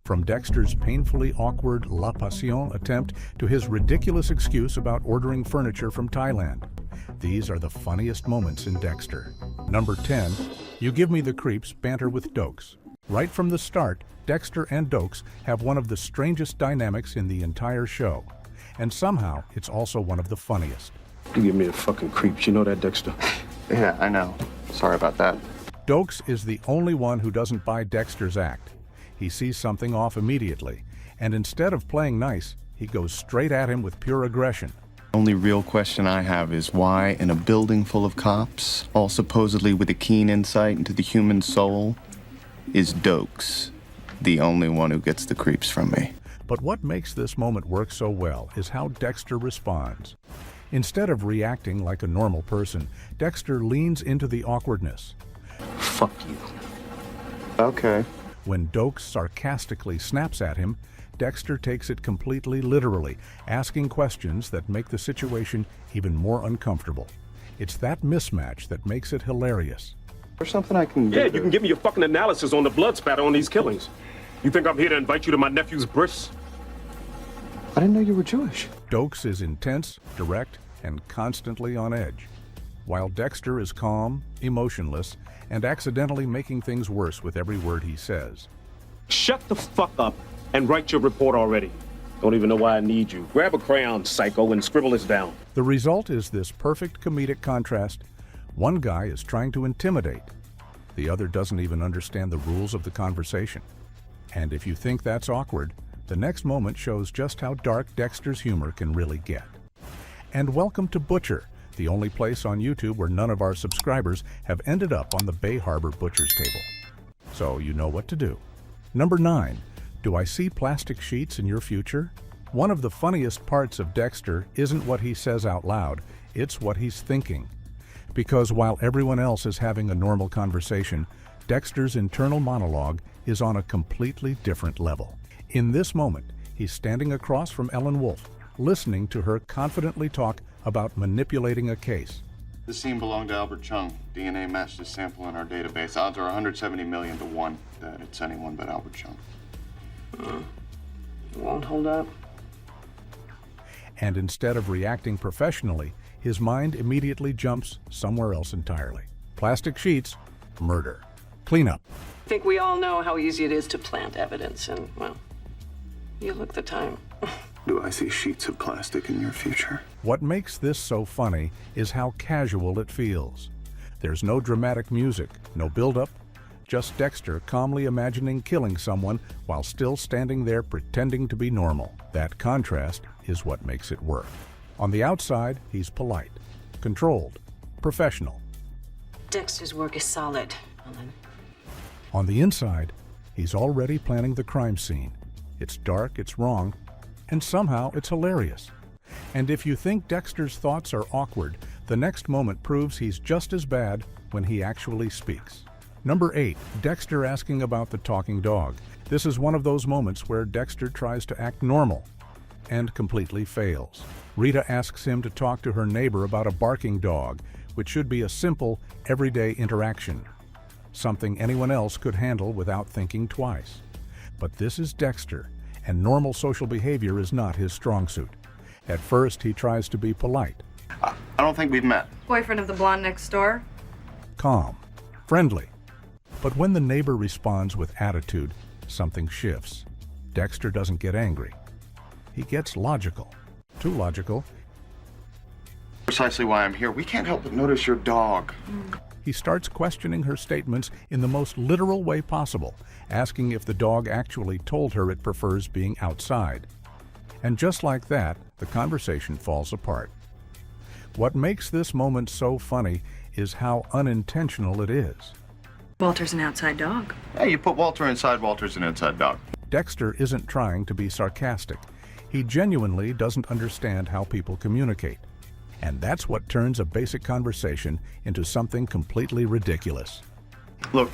From Dexter's painfully awkward La Passion attempt to his ridiculous excuse about ordering furniture from Thailand. These are the funniest moments in Dexter. Number 10, you give me the creeps banter with Dokes. Right from the start, Dexter and Dokes have one of the strangest dynamics in the entire show. And somehow, it's also one of the funniest. You give me the fucking creeps, you know that, Dexter? Yeah, I know. Sorry about that. Dokes is the only one who doesn't buy Dexter's act. He sees something off immediately, and instead of playing nice, he goes straight at him with pure aggression. Only real question I have is why, in a building full of cops, all supposedly with a keen insight into the human soul, is Dokes the only one who gets the creeps from me? But what makes this moment work so well is how Dexter responds. Instead of reacting like a normal person, Dexter leans into the awkwardness. Fuck you. Okay. When Dokes sarcastically snaps at him, Dexter takes it completely literally, asking questions that make the situation even more uncomfortable. It's that mismatch that makes it hilarious. There's something I can do. Yeah, you can give me your fucking analysis on the blood spatter on these killings. You think I'm here to invite you to my nephew's bris? I didn't know you were Jewish. Dokes is intense, direct, and constantly on edge, while Dexter is calm, emotionless, and accidentally making things worse with every word he says. Shut the fuck up and write your report already. Don't even know why I need you. Grab a crayon, psycho, and scribble this down. The result is this perfect comedic contrast. One guy is trying to intimidate. The other doesn't even understand the rules of the conversation. And if you think that's awkward, the next moment shows just how dark Dexter's humor can really get. And welcome to Butcher, the only place on YouTube where none of our subscribers have ended up on the Bay Harbor Butcher's table. So you know what to do. Number 9, do I see plastic sheets in your future? One of the funniest parts of Dexter isn't what he says out loud, it's what he's thinking. Because while everyone else is having a normal conversation, Dexter's internal monologue is on a completely different level. In this moment, he's standing across from Ellen Wolf, listening to her confidently talk about manipulating a case. This scene belonged to Albert Chung. DNA matched his sample in our database. Odds are 170 million to 1 that it's anyone but Albert Chung. Won't hold up. And instead of reacting professionally, his mind immediately jumps somewhere else entirely. Plastic sheets, murder. Cleanup. I think we all know how easy it is to plant evidence, and, well, you look the time. Do I see sheets of plastic in your future? What makes this so funny is how casual it feels. There's no dramatic music, no build-up, just Dexter calmly imagining killing someone while still standing there pretending to be normal. That contrast is what makes it work. On the outside, he's polite, controlled, professional. Dexter's work is solid, Ellen. On the inside, he's already planning the crime scene. It's dark, it's wrong, and somehow it's hilarious. And if you think Dexter's thoughts are awkward, the next moment proves he's just as bad when he actually speaks. Number 8, Dexter asking about the talking dog. This is one of those moments where Dexter tries to act normal and completely fails. Rita asks him to talk to her neighbor about a barking dog, which should be a simple, everyday interaction, something anyone else could handle without thinking twice. But this is Dexter, and normal social behavior is not his strong suit. At first, he tries to be polite. I don't think we've met. Boyfriend of the blonde next door? Calm, friendly. But when the neighbor responds with attitude, something shifts. Dexter doesn't get angry. He gets logical. Too logical. Precisely why I'm here. We can't help but notice your dog. He starts questioning her statements in the most literal way possible, asking if the dog actually told her it prefers being outside. And just like that, the conversation falls apart. What makes this moment so funny is how unintentional it is. Walter's an outside dog. Hey, you put Walter inside, Walter's an inside dog. Dexter isn't trying to be sarcastic. He genuinely doesn't understand how people communicate. And that's what turns a basic conversation into something completely ridiculous. Look,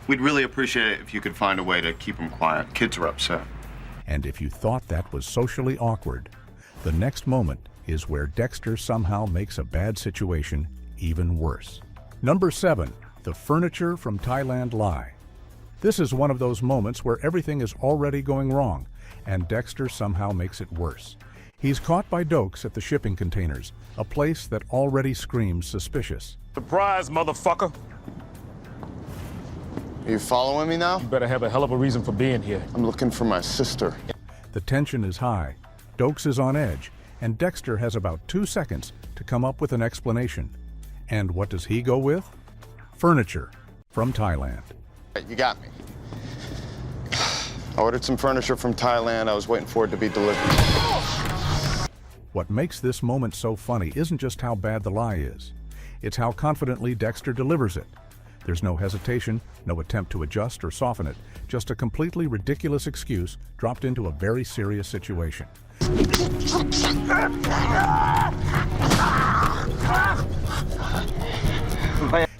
we'd really appreciate it if you could find a way to keep them quiet. Kids are upset. And if you thought that was socially awkward, the next moment is where Dexter somehow makes a bad situation even worse. Number 7, the furniture from Thailand lie. This is one of those moments where everything is already going wrong, and Dexter somehow makes it worse. He's caught by Dokes at the shipping containers, a place that already screams suspicious. Surprise, motherfucker. Are you following me now? You better have a hell of a reason for being here. I'm looking for my sister. The tension is high, Dokes is on edge, and Dexter has about 2 seconds to come up with an explanation. And what does he go with? Furniture from Thailand. You got me. I ordered some furniture from Thailand. I was waiting for it to be delivered. What makes this moment so funny isn't just how bad the lie is. It's how confidently Dexter delivers it. There's no hesitation, no attempt to adjust or soften it, just a completely ridiculous excuse dropped into a very serious situation.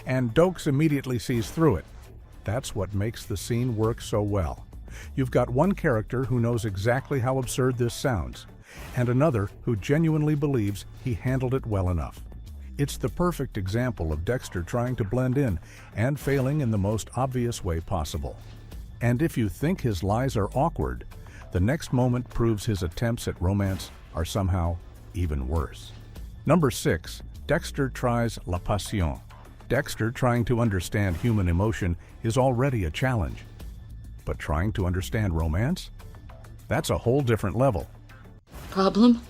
And Dokes immediately sees through it. That's what makes the scene work so well. You've got one character who knows exactly how absurd this sounds, and another who genuinely believes he handled it well enough. It's the perfect example of Dexter trying to blend in and failing in the most obvious way possible. And if you think his lies are awkward, the next moment proves his attempts at romance are somehow even worse. Number 6, Dexter tries La Passion. Dexter trying to understand human emotion is already a challenge. But trying to understand romance? That's a whole different level. Problem?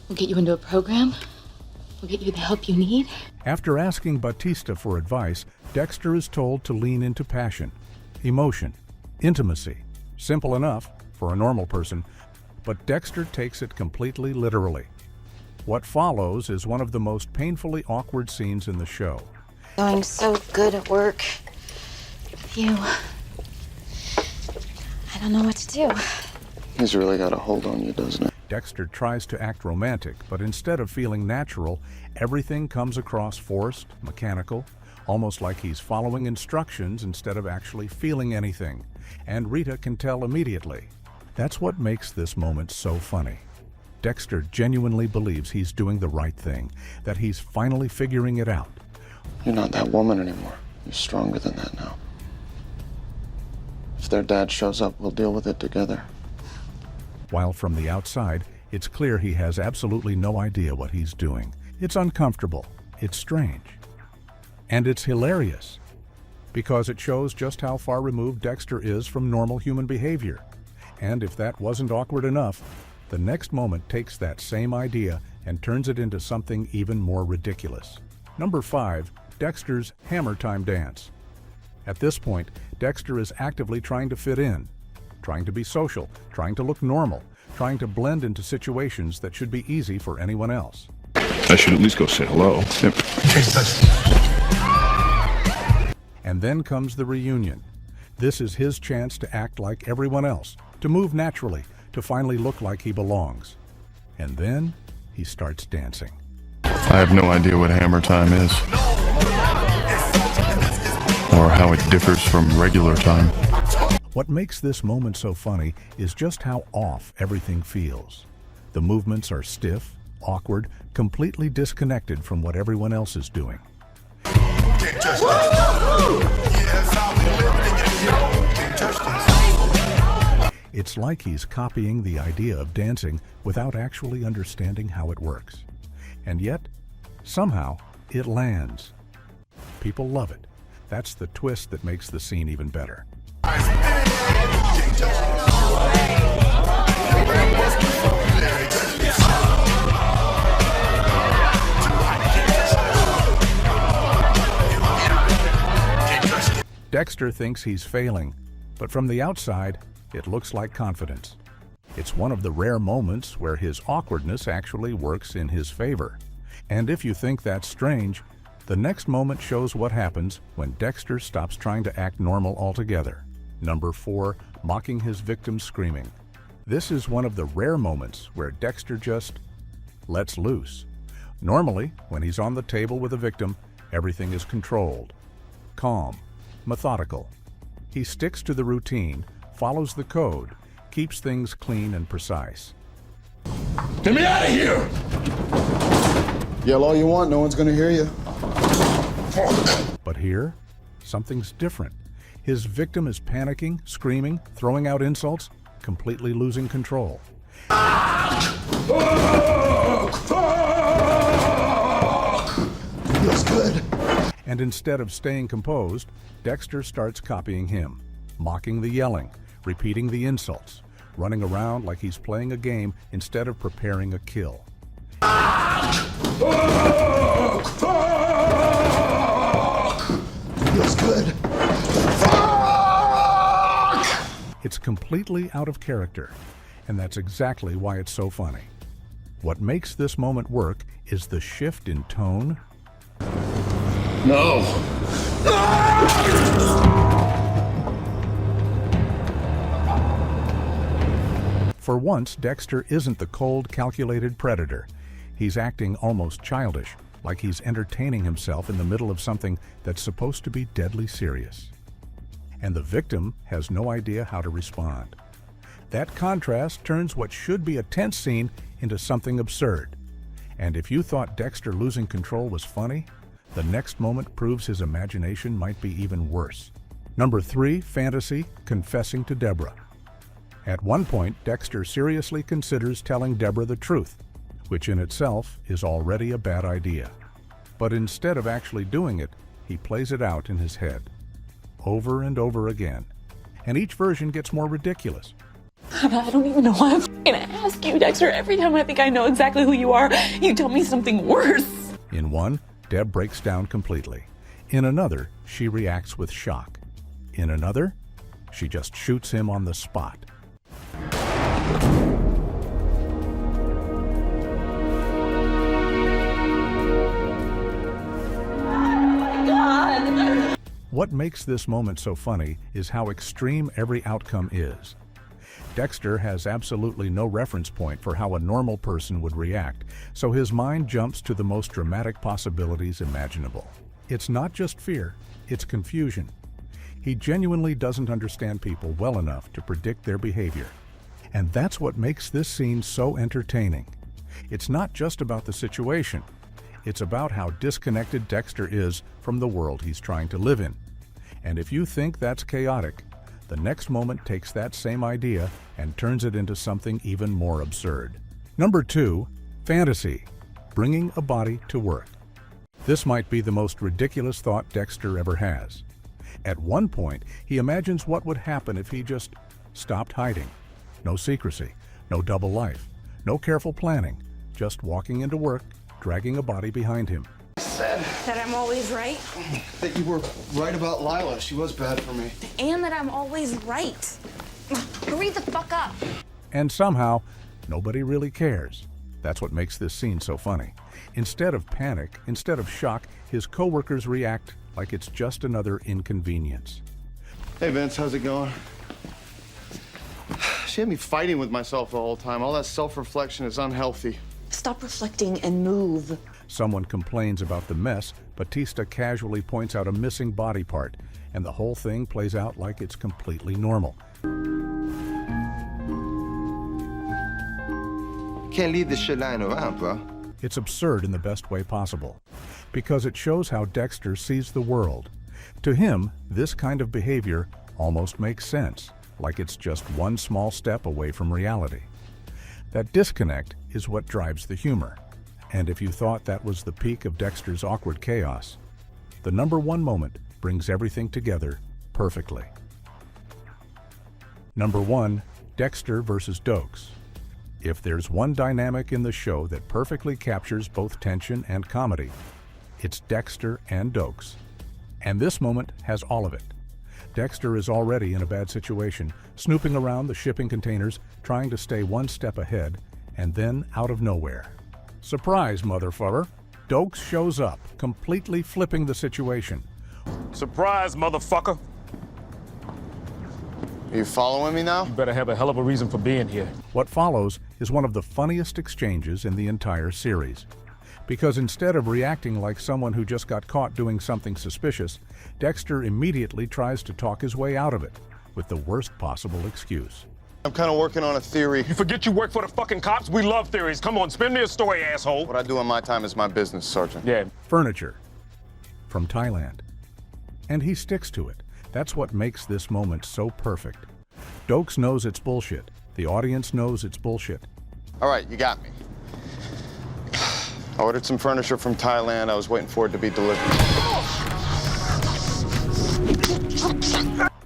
We'll get you into a program. We'll get you the help you need. After asking Batista for advice, Dexter is told to lean into passion, emotion, intimacy. Simple enough for a normal person, but Dexter takes it completely literally. What follows is one of the most painfully awkward scenes in the show. Going so good at work. With you. I don't know what to do. He's really got a hold on you, doesn't it? Dexter tries to act romantic, but instead of feeling natural, everything comes across forced, mechanical, almost like he's following instructions instead of actually feeling anything. And Rita can tell immediately. That's what makes this moment so funny. Dexter genuinely believes he's doing the right thing, that he's finally figuring it out. You're not that woman anymore. You're stronger than that now. If their dad shows up, we'll deal with it together. While from the outside, it's clear he has absolutely no idea what he's doing. It's uncomfortable, it's strange, and it's hilarious, because it shows just how far removed Dexter is from normal human behavior. And if that wasn't awkward enough, the next moment takes that same idea and turns it into something even more ridiculous. Number 5, Dexter's Hammer Time Dance. At this point, Dexter is actively trying to fit in, trying to be social, trying to look normal, trying to blend into situations that should be easy for anyone else. I should at least go say hello. Yep. And then comes the reunion. This is his chance to act like everyone else, to move naturally, to finally look like he belongs. And then he starts dancing. I have no idea what hammer time is. Or how it differs from regular time. What makes this moment so funny is just how off everything feels. The movements are stiff, awkward, completely disconnected from what everyone else is doing. It's like he's copying the idea of dancing without actually understanding how it works. And yet, somehow, it lands. People love it. That's the twist that makes the scene even better. Dexter thinks he's failing, but from the outside, it looks like confidence. It's one of the rare moments where his awkwardness actually works in his favor. And if you think that's strange, the next moment shows what happens when Dexter stops trying to act normal altogether. Number 4, mocking his victim screaming. This is one of the rare moments where Dexter just lets loose. Normally, when he's on the table with a victim, everything is controlled, calm, methodical. He sticks to the routine, follows the code, keeps things clean and precise. Get me out of here! Yell all you want, no one's gonna hear you. But here, something's different. His victim is panicking, screaming, throwing out insults, completely losing control. Feels good. And instead of staying composed, Dexter starts copying him, mocking the yelling, repeating the insults, running around like he's playing a game instead of preparing a kill. Feels good. It's completely out of character, and that's exactly why it's so funny. What makes this moment work is the shift in tone. No. For once, Dexter isn't the cold, calculated predator. He's acting almost childish, like he's entertaining himself in the middle of something that's supposed to be deadly serious. And the victim has no idea how to respond. That contrast turns what should be a tense scene into something absurd. And if you thought Dexter losing control was funny, the next moment proves his imagination might be even worse. Number 3, fantasy, confessing to Deborah. At one point, Dexter seriously considers telling Deborah the truth, which in itself is already a bad idea. But instead of actually doing it, he plays it out in his head, over and over again. And each version gets more ridiculous. I don't even know why I'm gonna ask you, Dexter. Every time I think I know exactly who you are, you tell me something worse. In one, Deb breaks down completely. In another, she reacts with shock. In another, she just shoots him on the spot. What makes this moment so funny is how extreme every outcome is. Dexter has absolutely no reference point for how a normal person would react, so his mind jumps to the most dramatic possibilities imaginable. It's not just fear, it's confusion. He genuinely doesn't understand people well enough to predict their behavior. And that's what makes this scene so entertaining. It's not just about the situation. It's about how disconnected Dexter is from the world he's trying to live in. And if you think that's chaotic, the next moment takes that same idea and turns it into something even more absurd. Number 2, fantasy, bringing a body to work. This might be the most ridiculous thought Dexter ever has. At one point, he imagines what would happen if he just stopped hiding. No secrecy, no double life, no careful planning, just walking into work, dragging a body behind him. That I'm always right, That you were right about Lila. She was bad for me. and that I'm always right. Hurry the fuck up. And somehow, nobody really cares. That's what makes this scene so funny. Instead of panic, instead of shock, his coworkers react like it's just another inconvenience. Hey, Vince, how's it going? She had me fighting with myself the whole time. All that self-reflection is unhealthy. Stop reflecting and move. Someone complains about the mess, Batista casually points out a missing body part, and the whole thing plays out like it's completely normal. Can't leave this shit lying around, bro. It's absurd in the best way possible, because it shows how Dexter sees the world. To him, this kind of behavior almost makes sense, like it's just one small step away from reality. That disconnect is what drives the humor. And if you thought that was the peak of Dexter's awkward chaos, the number 1 moment brings everything together perfectly. Number 1, Dexter versus Dokes. If there's one dynamic in the show that perfectly captures both tension and comedy, it's Dexter and Dokes. And this moment has all of it. Dexter is already in a bad situation, snooping around the shipping containers, trying to stay one step ahead, and then out of nowhere, surprise, motherfucker! Dokes shows up, completely flipping the situation. Surprise, motherfucker. Are you following me now? You better have a hell of a reason for being here. What follows is one of the funniest exchanges in the entire series. Because instead of reacting like someone who just got caught doing something suspicious, Dexter immediately tries to talk his way out of it, with the worst possible excuse. I'm kind of working on a theory. You forget you work for the fucking cops? We love theories. Come on, spin me a story, asshole. What I do on my time is my business, Sergeant. Yeah. Furniture. From Thailand. And he sticks to it, That's what makes this moment so perfect. Dokes knows it's bullshit. The audience knows it's bullshit. All right, you got me. I ordered some furniture from Thailand. I was waiting for it to be delivered.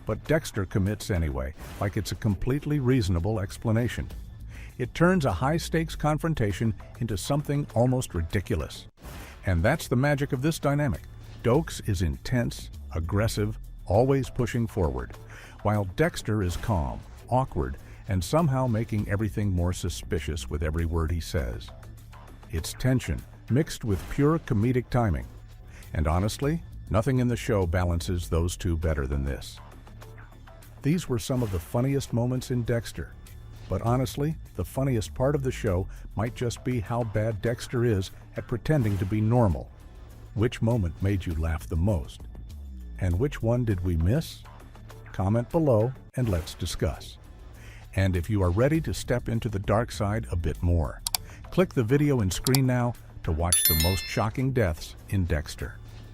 But Dexter commits anyway, like it's a completely reasonable explanation. It turns a high-stakes confrontation into something almost ridiculous. And that's the magic of this dynamic. Dokes is intense, aggressive, always pushing forward, while Dexter is calm, awkward, and somehow making everything more suspicious with every word he says. It's tension, mixed with pure comedic timing. And honestly, nothing in the show balances those two better than this. These were some of the funniest moments in Dexter. But honestly, the funniest part of the show might just be how bad Dexter is at pretending to be normal. Which moment made you laugh the most? And which one did we miss? Comment below and let's discuss. And if you are ready to step into the dark side a bit more, click the video and screen now to watch the most shocking deaths in Dexter.